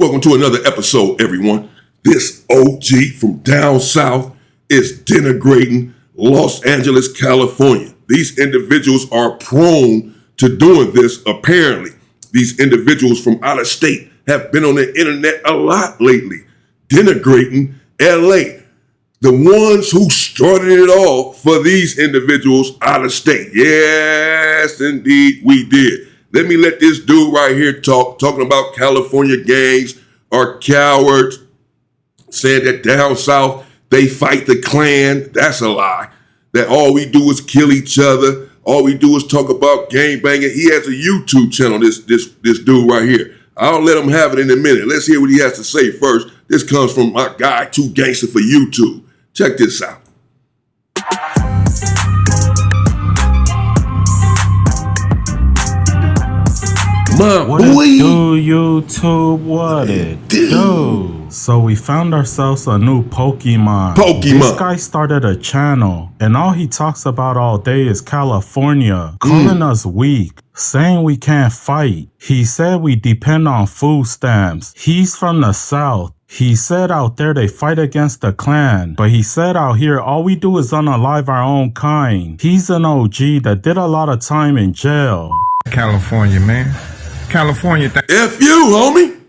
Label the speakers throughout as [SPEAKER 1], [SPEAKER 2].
[SPEAKER 1] Welcome to another episode, everyone. This OG from down south is denigrating Los Angeles, California. These individuals are prone to doing this, apparently. These individuals from out of state have been on the internet a lot lately, denigrating LA. The ones who started it all for these individuals out of state. Yes, indeed, we did. Let me let this dude right here talking about California gangs are cowards, saying that down south, they fight the Klan. That's a lie. That all we do is kill each other. All we do is talk about gang banging. He has a YouTube channel, this dude right here. I'll let him have it in a minute. Let's hear what he has to say first. This comes from my guy, Too Gangster for YouTube. Check this out. My
[SPEAKER 2] What
[SPEAKER 1] boy.
[SPEAKER 2] it do, YouTube? What it do? So we found ourselves a new Pokemon. This guy started a channel, and all he talks about all day is California, calling us weak, saying we can't fight. He said we depend on food stamps. He's from the South. He said out there they fight against the Klan, but he said out here all we do is unalive our own kind. He's an OG that did a lot of time in jail.
[SPEAKER 3] California, man. California.
[SPEAKER 1] F you, homie.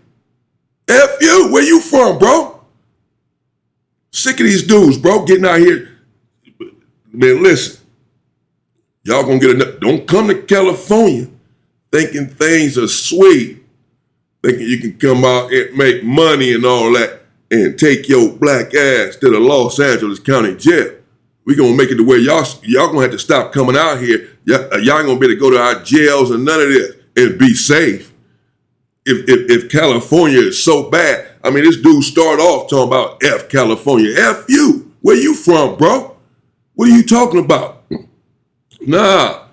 [SPEAKER 1] F you. Where you from, bro? Sick of these dudes, bro, getting out here. Man, listen. Y'all gonna get enough. Don't come to California thinking things are sweet, thinking you can come out and make money and all that and take your black ass to the Los Angeles County Jail. We gonna make it to where y'all gonna have to stop coming out here. Y'all ain't gonna be able to go to our jails and none of this and be safe. If California is so bad, I mean, this dude started off talking about F California. F you. Where you from, bro? What are you talking about? Nah,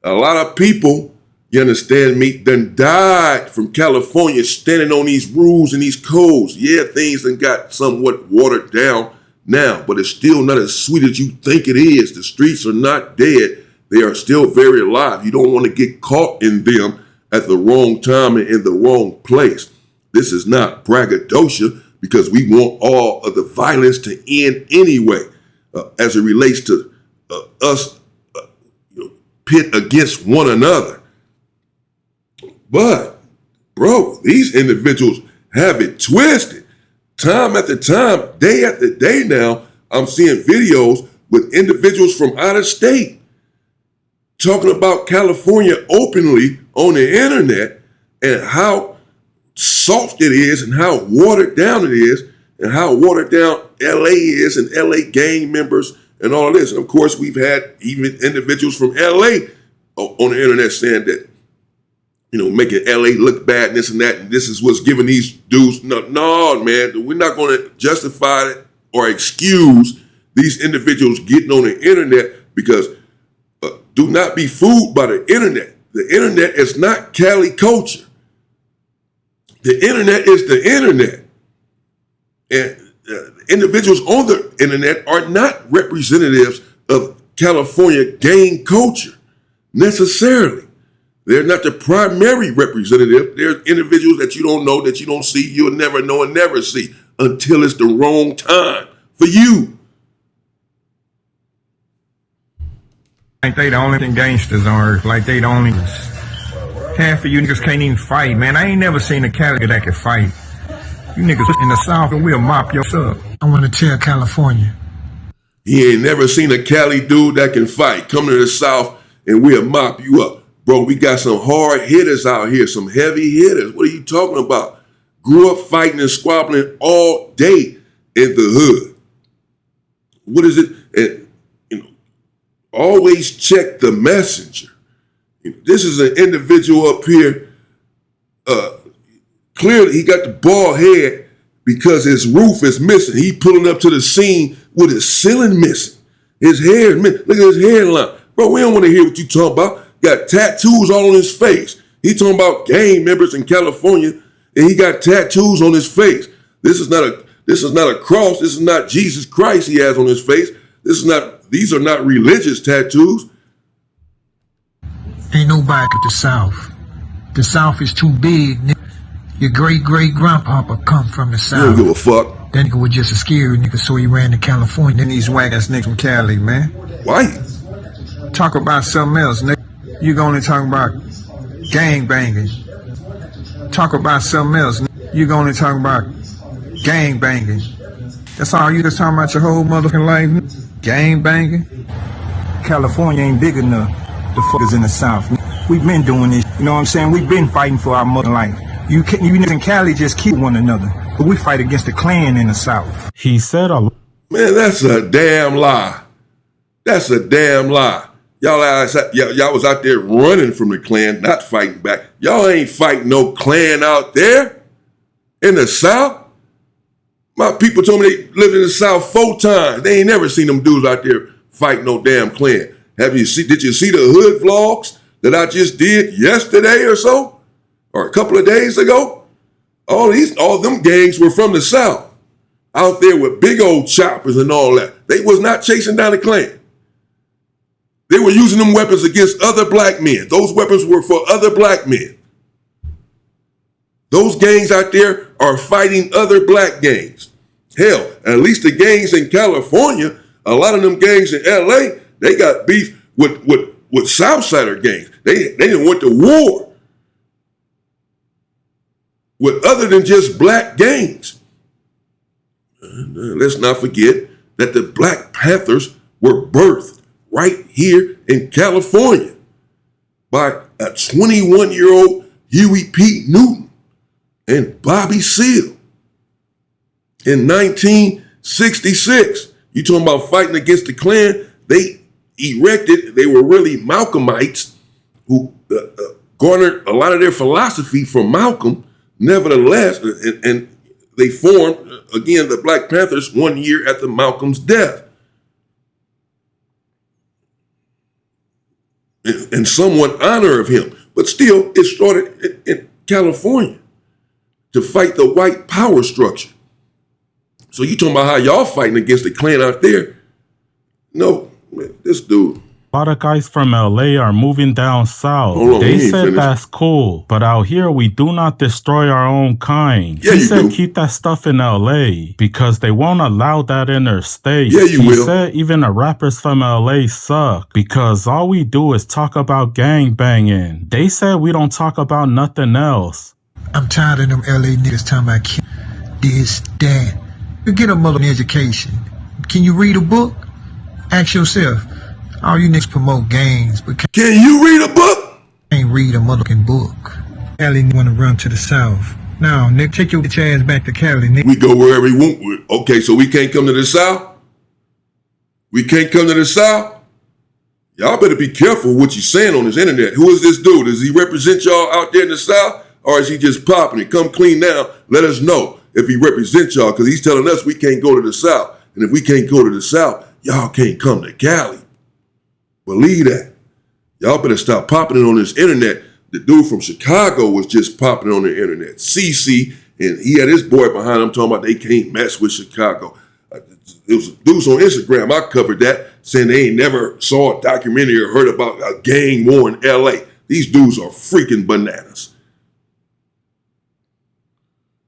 [SPEAKER 1] a lot of people, you understand me, done died from California standing on these rules and these codes. Yeah, things done got somewhat watered down now, but it's still not as sweet as you think it is. The streets are not dead. They are still very alive. You don't want to get caught in them at the wrong time and in the wrong place. This is not braggadocio because we want all of the violence to end anyway, as it relates to us pit against one another. But, bro, these individuals have it twisted. Time after time, day after day now, I'm seeing videos with individuals from out of state talking about California openly on the internet and how soft it is and how watered down it is and how watered down LA is and LA gang members and all of this. And of course, we've had even individuals from LA on the internet saying that, you know, making LA look bad and this and that. And this is what's giving these dudes, no, man, we're not going to justify it or excuse these individuals getting on the internet because do not be fooled by the internet. The internet is not Cali culture. The internet is the internet. And individuals on the internet are not representatives of California gang culture necessarily. They're not the primary representative. They're individuals that you don't know, that you don't see, you'll never know and never see until it's the wrong time for you.
[SPEAKER 3] Like they the only thing gangsters on earth. Like they the only. Half of you niggas can't even fight, man. I ain't never seen a Cali that can fight. You niggas in the South and we'll mop your up.
[SPEAKER 4] I want to tell California.
[SPEAKER 1] He ain't never seen a Cali dude that can fight. Come to the South and we'll mop you up. Bro, we got some hard hitters out here, some heavy hitters. What are you talking about? Grew up fighting and squabbling all day in the hood. What is it? And, always check the messenger. This is an individual up here. Clearly, he got the bald head because his roof is missing. He pulling up to the scene with his ceiling missing. His hair, look at his hairline. Bro, we don't want to hear what you talking about. Got tattoos all on his face. He talking about gang members in California, and he got tattoos on his face. This is not a cross. This is not Jesus Christ he has on his face. These are not religious tattoos.
[SPEAKER 4] Ain't nobody at the South. The South is too big. Your great-great-grandpapa come from the
[SPEAKER 1] You
[SPEAKER 4] South.
[SPEAKER 1] don't give a fuck.
[SPEAKER 4] That nigga was just a scary nigga, so he ran to California.
[SPEAKER 3] Then these whack-ass niggas from Cali, man.
[SPEAKER 1] White.
[SPEAKER 3] Talk about something else, nigga. You gonna talk about gang banging. Talk about something else, nigga. You gonna talk about gang banging. That's all you just talking about your whole motherfucking life, nigga? Gang banging? California ain't big enough. The fuckers in the South. We've been doing this, you know what I'm saying? We've been fighting for our mother life. You niggas in Cali just kill one another, but we fight against the Klan in the South.
[SPEAKER 2] He said a
[SPEAKER 1] Man, that's a damn lie. That's a damn lie. Y'all was out there running from the Klan, not fighting back. Y'all ain't fighting no Klan out there in the South. My people told me they lived in the South 4 times. They ain't never seen them dudes out there fighting no damn Klan. Did you see the hood vlogs that I just did yesterday or so? Or a couple of days ago? All them gangs were from the South. Out there with big old choppers and all that. They was not chasing down the Klan. They were using them weapons against other black men. Those weapons were for other black men. Those gangs out there are fighting other black gangs. Hell, at least the gangs in California, a lot of them gangs in LA, they got beef with Southsider gangs. They didn't went to war with other than just black gangs. Let's not forget that the Black Panthers were birthed right here in California by a 21-year-old Huey P. Newton and Bobby Seale in 1966. You talking about fighting against the Klan? They were really Malcolmites who garnered a lot of their philosophy from Malcolm. Nevertheless, and they formed, again, the Black Panthers 1 year after Malcolm's death. In somewhat honor of him. But still, it started in California to fight the white power structure. So you talking about how y'all fighting against the Klan out there? No, man, this dude.
[SPEAKER 2] A lot of guys from LA are moving down south.
[SPEAKER 1] Hold on,
[SPEAKER 2] They
[SPEAKER 1] we ain't
[SPEAKER 2] said
[SPEAKER 1] finished.
[SPEAKER 2] that's cool, but out here we do not destroy our own kind.
[SPEAKER 1] Yeah,
[SPEAKER 2] He
[SPEAKER 1] you
[SPEAKER 2] said
[SPEAKER 1] do.
[SPEAKER 2] keep that stuff in LA because they won't allow that in their state.
[SPEAKER 1] Yeah, you
[SPEAKER 2] he
[SPEAKER 1] will.
[SPEAKER 2] said even the rappers from LA suck because all we do is talk about gang banging. They said we don't talk about nothing else.
[SPEAKER 4] I'm tired of them LA niggas talking about this, that. You get a motherfucking education. Can you read a book? Ask yourself. All you niggas promote gangs, but
[SPEAKER 1] Can you read a book?
[SPEAKER 4] can't read a motherfucking book. Cali wanna run to the South. Now, Nick, take your bitch ass back to Cali, Nick.
[SPEAKER 1] We go wherever we want. Okay, so we can't come to the South? We can't come to the South? Y'all better be careful what you're saying on this internet. Who is this dude? Does he represent y'all out there in the South? Or is he just popping it? Come clean now. Let us know if he represents y'all, because he's telling us we can't go to the South. And if we can't go to the South, y'all can't come to Cali. Believe that. Y'all better stop popping it on this internet. The dude from Chicago was just popping it on the internet. CC, and he had his boy behind him talking about they can't mess with Chicago. It was dudes on Instagram, I covered that, saying they ain't never saw a documentary or heard about a gang war in LA. These dudes are freaking bananas.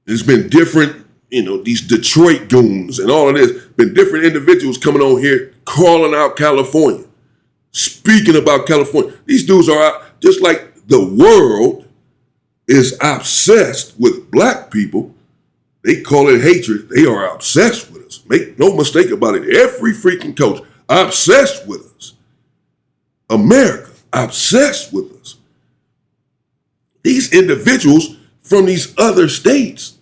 [SPEAKER 1] There's been different, these Detroit goons and all of this, been different individuals coming on here calling out California, speaking about California. These dudes are out, just like the world is obsessed with black people. They call it hatred. They are obsessed with us. Make no mistake about it. Every freaking coach obsessed with us. America obsessed with us. These individuals from these other states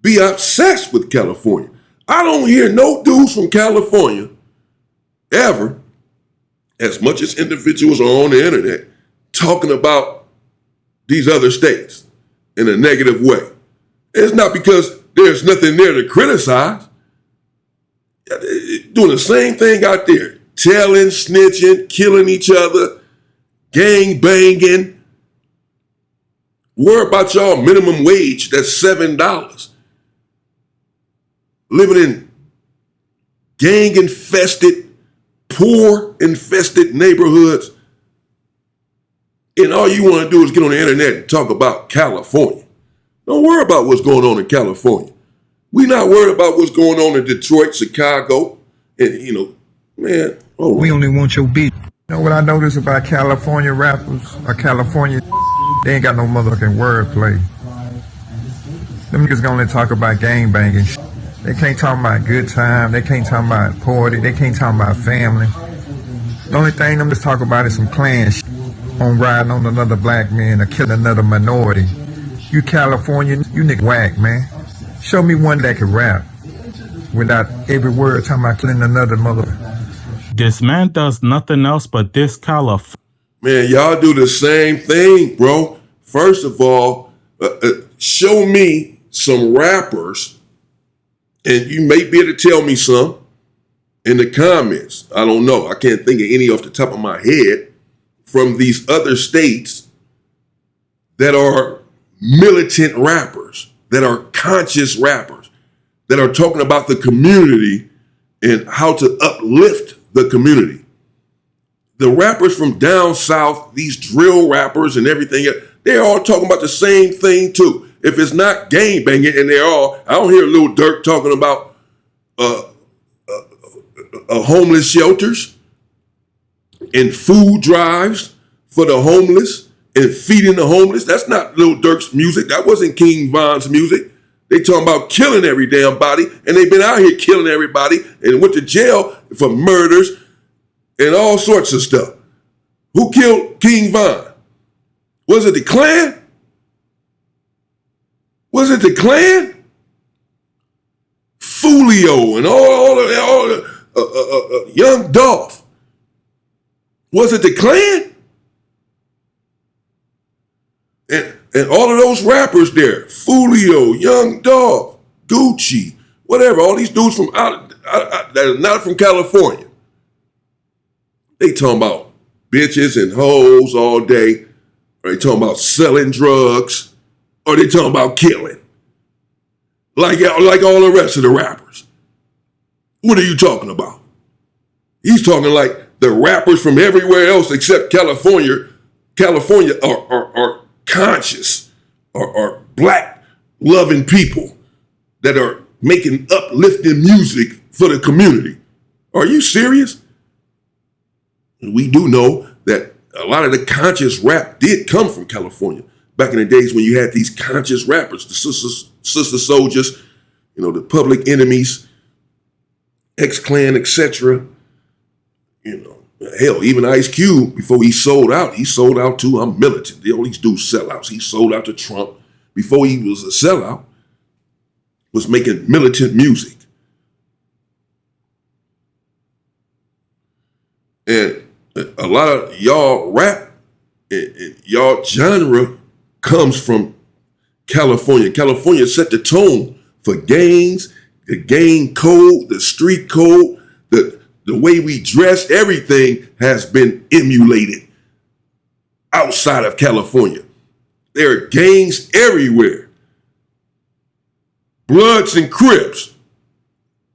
[SPEAKER 1] be obsessed with California. I don't hear no dudes from California ever, as much as individuals are on the internet, talking about these other states in a negative way. It's not because there's nothing there to criticize. Doing the same thing out there, telling, snitching, killing each other, gang banging. Worry about y'all minimum wage, that's $7. Living in gang-infested, poor-infested neighborhoods. And all you want to do is get on the internet and talk about California. Don't worry about what's going on in California. We not worried about what's going on in Detroit, Chicago, and man.
[SPEAKER 3] We only want your beat. You know what I notice about California rappers or California? They ain't got no motherfucking wordplay. Them niggas gonna only talk about gangbanging. They can't talk about good time. They can't talk about poverty. They can't talk about family. The only thing them just talk about is some clan shit. On riding on another black man or killing another minority. You Californian, you nigga whack, man. Show me one that can rap without every word talking about killing another mother.
[SPEAKER 2] This man does nothing else but this California.
[SPEAKER 1] Man, y'all do the same thing, bro. First of all, show me some rappers, and you may be able to tell me some in the comments. I don't know. I can't think of any off the top of my head from these other states that are militant rappers, that are conscious rappers, that are talking about the community and how to uplift the community. The rappers from down south, these drill rappers and everything, they're all talking about the same thing too. If it's not gang banging, and I don't hear Lil Durk talking about homeless shelters and food drives for the homeless and feeding the homeless. That's not Lil Durk's music. That wasn't King Von's music. They talking about killing every damn body, and they've been out here killing everybody and went to jail for murders and all sorts of stuff. Who killed King Von? Was it the Klan? Was it the Klan? Fulio and all Young Dolph. Was it the Klan? And all of those rappers there, Fulio, Young Dolph, Gucci, whatever, all these dudes from out that are not from California. They talking about bitches and hoes all day. Or they talking about selling drugs. Or they talking about killing. Like all the rest of the rappers. What are you talking about? He's talking like the rappers from everywhere else except California. California are conscious, are black loving people that are making uplifting music for the community. Are you serious? We do know that a lot of the conscious rap did come from California. Back in the days when you had these conscious rappers, the Sister Soldiers, the Public Enemies, X-Clan, etc. Hell, even Ice Cube, before he sold out to, I'm militant. All these dudes sellouts. He sold out to Trump. Before he was a sellout, was making militant music. And a lot of y'all rap and y'all genre comes from California. California set the tone for gangs, the gang code, the street code, the way we dress, everything has been emulated outside of California. There are gangs everywhere. Bloods and Crips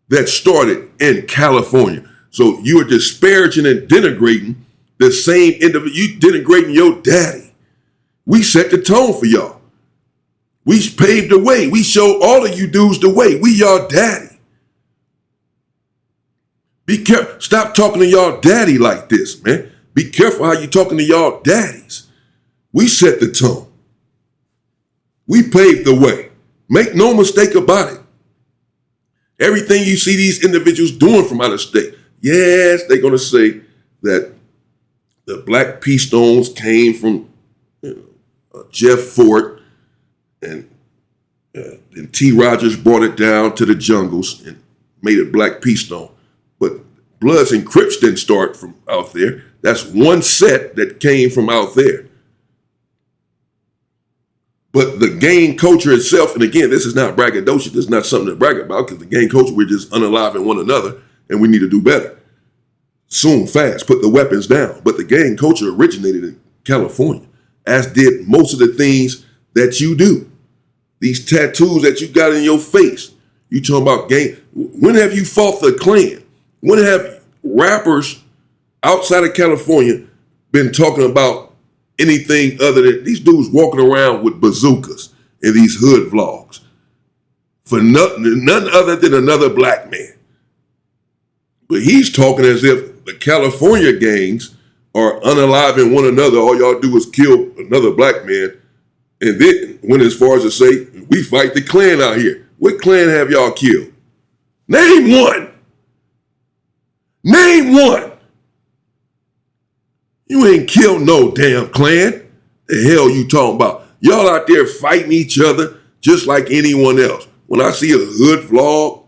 [SPEAKER 1] that started in California. So you are disparaging and denigrating the same individual. You denigrating your daddy. We set the tone for y'all. We paved the way. We showed all of you dudes the way. We y'all daddy. Be careful. Stop talking to y'all daddy like this, man. Be careful how you talking to y'all daddies. We set the tone. We paved the way. Make no mistake about it. Everything you see these individuals doing from out of state, yes, they're going to say that the Black Pea Stones came from Jeff Fort, and T. Rogers brought it down to the jungles and made it Black Pea Stone. But Bloods and Crips didn't start from out there. That's one set that came from out there. But the gang culture itself, and again, this is not braggadocious. This is not something to brag about, because the gang culture, we're just unaliving one another, and we need to do better. Soon, fast, put the weapons down. But the gang culture originated in California, as did most of the things that you do. These tattoos that you got in your face. You talking about gang. When have you fought the Klan? When have rappers outside of California been talking about anything other than these dudes walking around with bazookas in these hood vlogs for none other than another black man. But he's talking as if the California gangs are unaliving one another. All y'all do is kill another black man. And then went as far as to say, we fight the Klan out here. What Klan have y'all killed? Name one. Name one. You ain't killed no damn Klan. The hell you talking about? Y'all out there fighting each other just like anyone else. When I see a hood vlog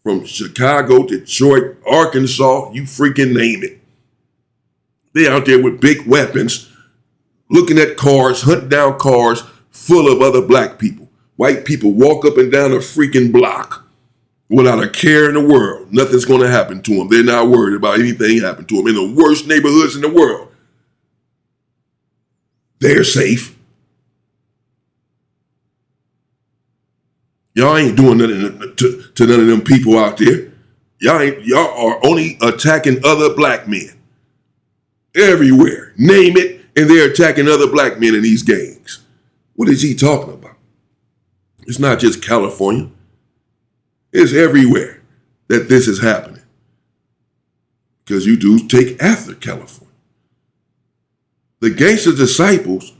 [SPEAKER 1] from Chicago, Detroit, Arkansas, you freaking name it. They out there with big weapons, looking at cars, hunting down cars full of other black people. White people walk up and down a freaking block without a care in the world. Nothing's going to happen to them. They're not worried about anything happening to them. In the worst neighborhoods in the world, they're safe. Y'all ain't doing nothing to none of them people out there. Y'all are only attacking other black men. Everywhere. Name it, and they're attacking other black men in these gangs. What is he talking about? It's not just California. It's everywhere that this is happening. Because you do take after California. The gangster disciples,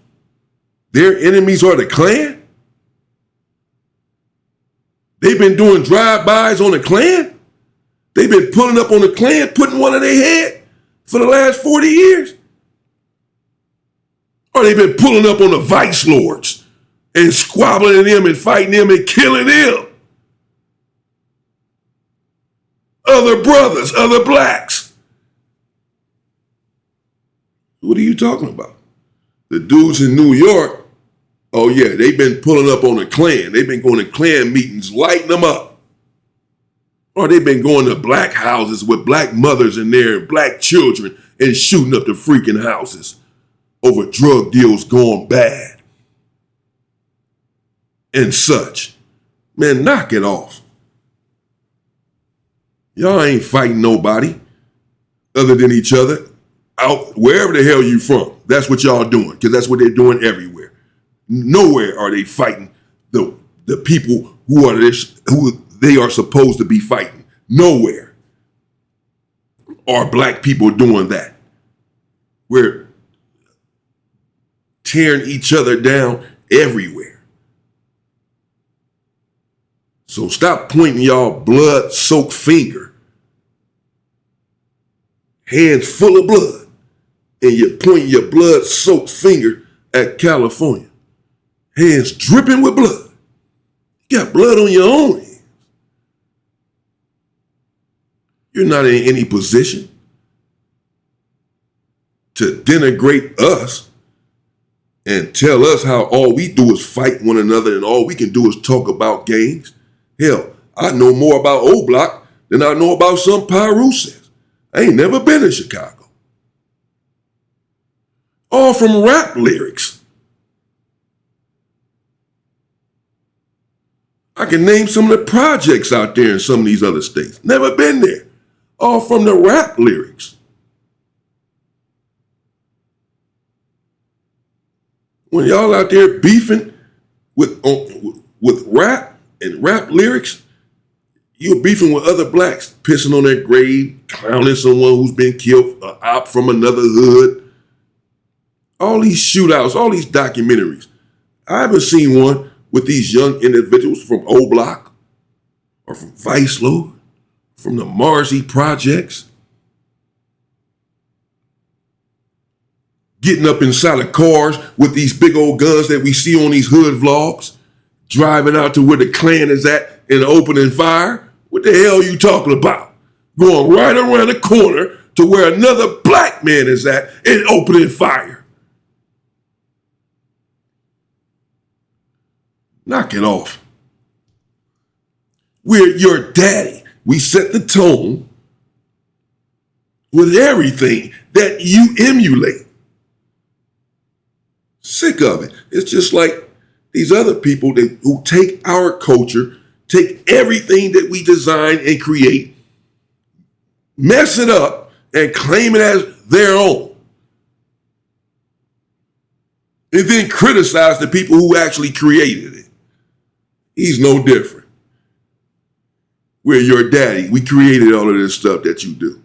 [SPEAKER 1] their enemies are the Klan? They've been doing drive-bys on the Klan? They've been pulling up on the Klan, putting one on their head for the last 40 years? Or they've been pulling up on the vice lords and squabbling them and fighting them and killing them? Other brothers, other blacks. What are you talking about? The dudes in New York, oh yeah, they've been pulling up on the Klan. They've been going to Klan meetings, lighting them up. Or they've been going to black houses with black mothers in there and black children and shooting up the freaking houses over drug deals going bad and such. Man, knock it off. Y'all ain't fighting nobody other than each other out wherever the hell you from. That's what y'all doing, because that's what they're doing everywhere. Nowhere are they fighting the people who they are supposed to be fighting. Nowhere are black people doing that. We're tearing each other down everywhere. So stop pointing y'all blood-soaked finger, hands full of blood, and you're pointing your blood-soaked finger at California. Hands dripping with blood. You got blood on your own hands. You're not in any position to denigrate us and tell us how all we do is fight one another and all we can do is talk about gangs. Hell, I know more about O Block than I know about some Pyru says. I ain't never been to Chicago. All from rap lyrics. I can name some of the projects out there in some of these other states. Never been there. All from the rap lyrics. When y'all out there beefing with rap and rap lyrics, you're beefing with other blacks, pissing on their grave, clowning someone who's been killed, an op from another hood. All these shootouts, all these documentaries. I haven't seen one with these young individuals from O Block or from Vice Lord, from the Marzi projects, getting up inside of cars with these big old guns that we see on these hood vlogs, driving out to where the Klan is at and opening fire. What the hell are you talking about? Going right around the corner to where another black man is at and opening fire. Knock it off. We're your daddy. We set the tone with everything that you emulate. Sick of it. It's just like these other people who take our culture, take everything that we design and create, mess it up, and claim it as their own. and then criticize the people who actually created it. He's no different. We're your daddy. We created all of this stuff that you do.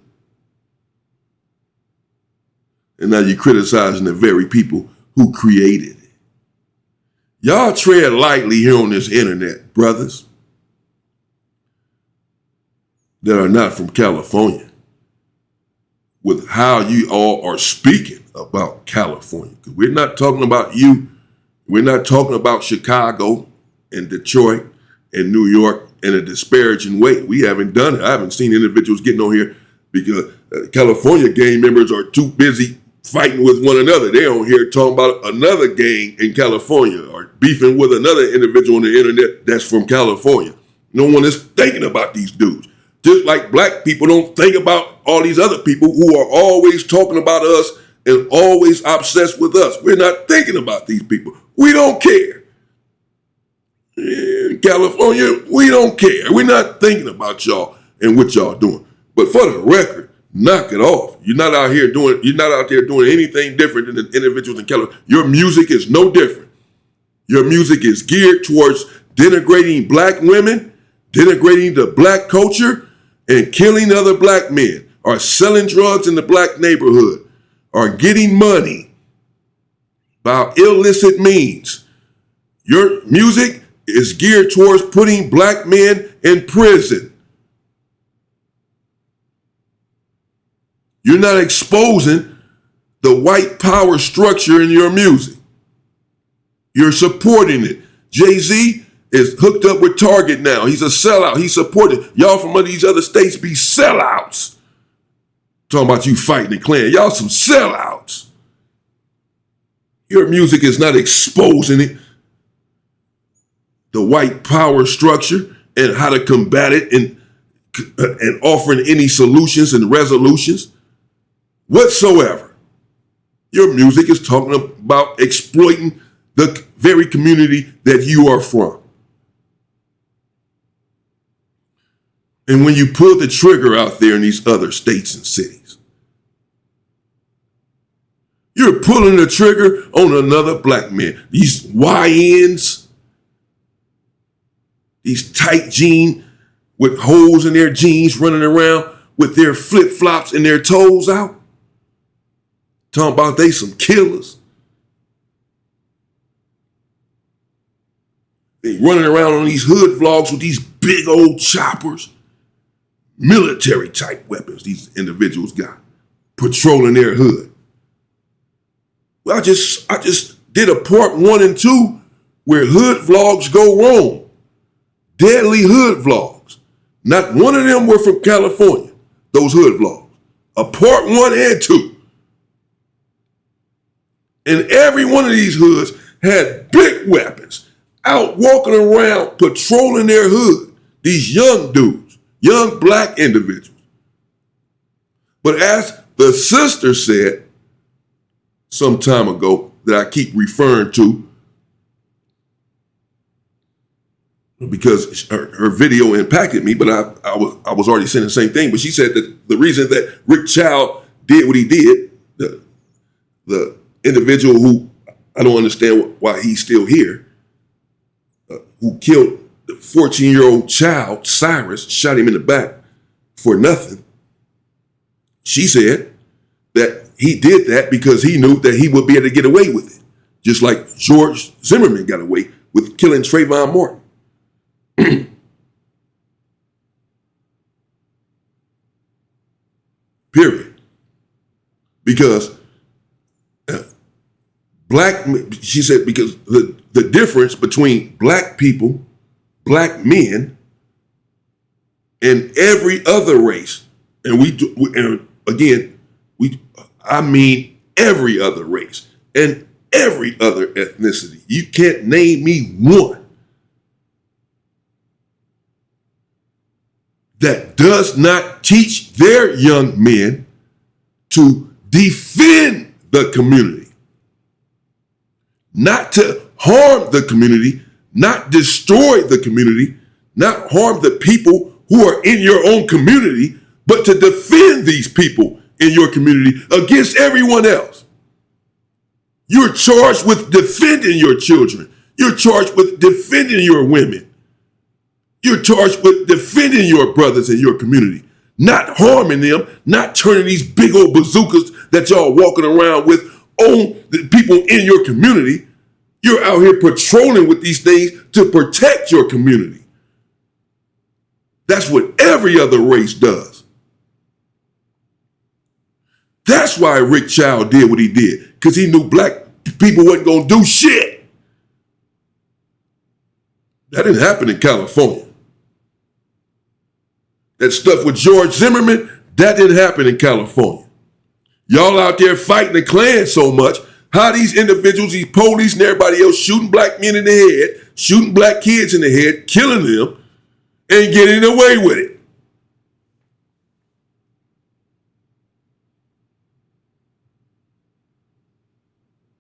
[SPEAKER 1] And now you're criticizing the very people who created it. Y'all tread lightly here on this internet, brothers that are not from California, with how you all are speaking about California. We're not talking about you. We're not talking about Chicago and Detroit and New York in a disparaging way. We haven't done it. I haven't seen individuals getting on here because California gang members are too busy fighting with one another. They're on here talking about another gang in California or beefing with another individual on the internet that's from California. No one is thinking about these dudes. Just like black people don't think about all these other people who are always talking about us and always obsessed with us. We're not thinking about these people. We don't care. In California, we don't care. We're not thinking about y'all and what y'all doing. But for the record, knock it off. You're not out there doing anything different than the individuals in California. Your music is no different. Your music is geared towards denigrating black women, denigrating the black culture, and killing other black men, or selling drugs in the black neighborhood, or getting money by illicit means. Your music is geared towards putting black men in prison. You're not exposing the white power structure in your music. You're supporting it. Jay-Z is hooked up with Target now. He's a sellout. He's supported. Y'all from other these other states be sellouts. Talking about you fighting the Klan. Y'all some sellouts. Your music is not exposing it, the white power structure and how to combat it and offering any solutions and resolutions whatsoever. Your music is talking about exploiting the very community that you are from. And when you pull the trigger out there in these other states and cities, you're pulling the trigger on another black man. These YNs, these tight jeans with holes in their jeans running around with their flip-flops and their toes out. Talking about they some killers. They running around on these hood vlogs with these big old choppers. Military type weapons these individuals got, patrolling their hood. Well, I just did a part 1 and 2 where hood vlogs go wrong. Deadly hood vlogs. Not one of them were from California, those hood vlogs. A part 1 and 2. And every one of these hoods had big weapons out walking around patrolling their hood. These young dudes. Young black individuals. But as the sister said some time ago that I keep referring to because her video impacted me, but I was already saying the same thing. But she said that the reason that Rick Child did what he did, the individual who I don't understand why he's still here, who killed the 14-year-old child, Cyrus, shot him in the back for nothing. She said that he did that because he knew that he would be able to get away with it. Just like George Zimmerman got away with killing Trayvon Martin. Period. Because she said, because the difference between black people, black men, and every other race, and I mean every other race and every other ethnicity. You can't name me one that does not teach their young men to defend the community, not to harm the community, not destroy the community, not harm the people who are in your own community, but to defend these people in your community against everyone else. You're charged with defending your children. You're charged with defending your women. You're charged with defending your brothers in your community, not harming them, not turning these big old bazookas that y'all walking around with on the people in your community. You're out here patrolling with these things to protect your community. That's what every other race does. That's why Rick Child did what he did, because he knew black people wasn't going to do shit. That didn't happen in California. That stuff with George Zimmerman, that didn't happen in California. Y'all out there fighting the Klan so much, how these individuals, these police and everybody else shooting black men in the head, shooting black kids in the head, killing them, and getting away with it.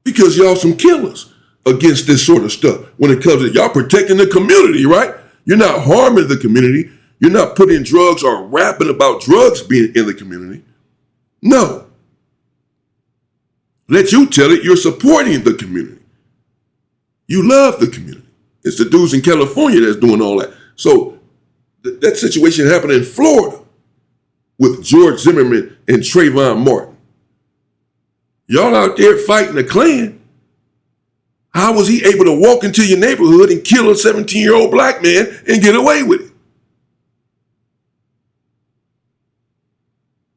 [SPEAKER 1] Because y'all some killers against this sort of stuff. When it comes to y'all protecting the community, right? You're not harming the community. You're not putting drugs or rapping about drugs being in the community. No. Let you tell it, you're supporting the community. You love the community. It's the dudes in California that's doing all that. So that situation happened in Florida with George Zimmerman and Trayvon Martin. Y'all out there fighting the Klan. How was he able to walk into your neighborhood and kill a 17-year-old black man and get away with it?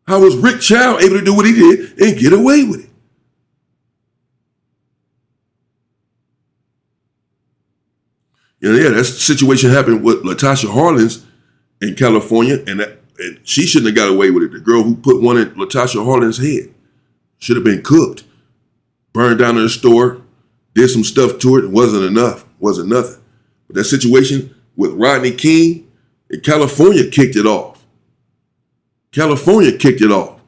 [SPEAKER 1] How was Rick Child able to do what he did and get away with it? You know, yeah, that situation happened with Latasha Harlins in California, and she shouldn't have got away with it. The girl who put one in Latasha Harlins' head should have been cooked, burned down in the store, did some stuff to it. It wasn't enough, wasn't nothing. But that situation with Rodney King in California kicked it off. California kicked it off.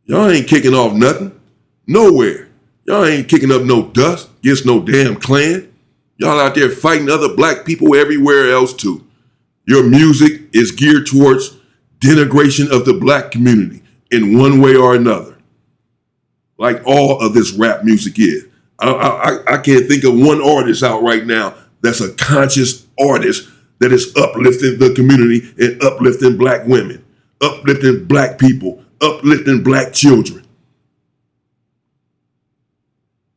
[SPEAKER 1] Y'all ain't kicking off nothing, nowhere. Y'all ain't kicking up no dust against no damn Klan. Y'all out there fighting other black people everywhere else too. Your music is geared towards denigration of the black community in one way or another. Like all of this rap music is. I can't think of one artist out right now that's a conscious artist that is uplifting the community and uplifting black women, uplifting black people, uplifting black children.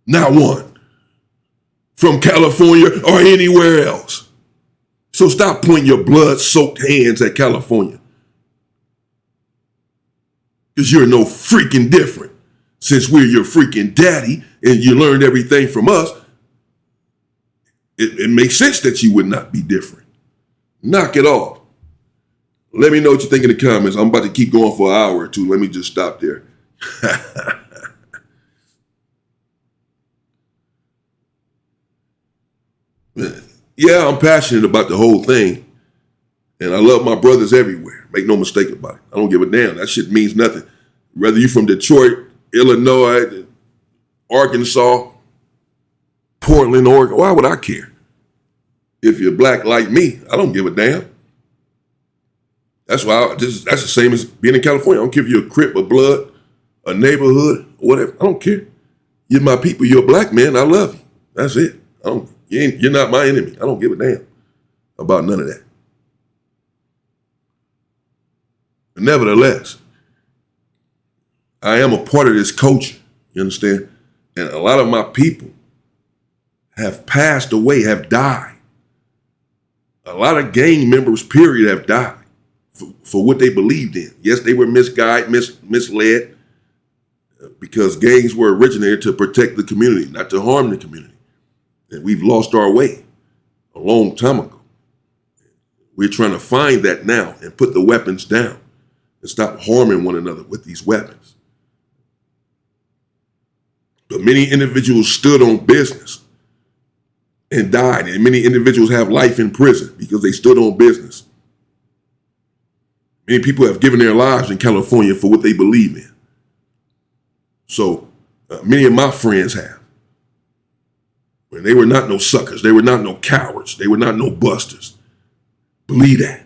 [SPEAKER 1] Not one. From California or anywhere else. So stop pointing your blood-soaked hands at California. Because you're no freaking different. Since we're your freaking daddy and you learned everything from us, it makes sense that you would not be different. Knock it off. Let me know what you think in the comments. I'm about to keep going for an hour or two. Let me just stop there. Yeah, I'm passionate about the whole thing. And I love my brothers everywhere. Make no mistake about it. I don't give a damn. That shit means nothing. Whether you're from Detroit, Illinois, Arkansas, Portland, Oregon, why would I care? If you're black like me, I don't give a damn. That's why that's the same as being in California. I don't care if you're a Crip, a Blood, a neighborhood, or whatever. I don't care. You're my people. You're a black man. I love you. That's it. You're not my enemy. I don't give a damn about none of that. But nevertheless, I am a part of this culture. You understand? And a lot of my people have passed away, have died. A lot of gang members, period, have died for what they believed in. Yes, they were misguided, misled, because gangs were originated to protect the community, not to harm the community. And we've lost our way a long time ago. We're trying to find that now and put the weapons down and stop harming one another with these weapons. But many individuals stood on business and died, and many individuals have life in prison because they stood on business. Many people have given their lives in California for what they believe in. So many of my friends have. And they were not no suckers. They were not no cowards. They were not no busters. Believe that.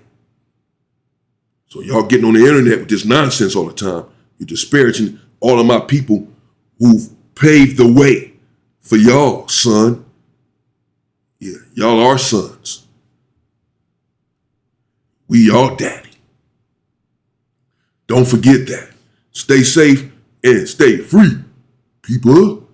[SPEAKER 1] So y'all getting on the internet with this nonsense all the time. You're disparaging all of my people who've paved the way for y'all, son. Yeah, y'all are sons. We y'all daddy. Don't forget that. Stay safe and stay free, people.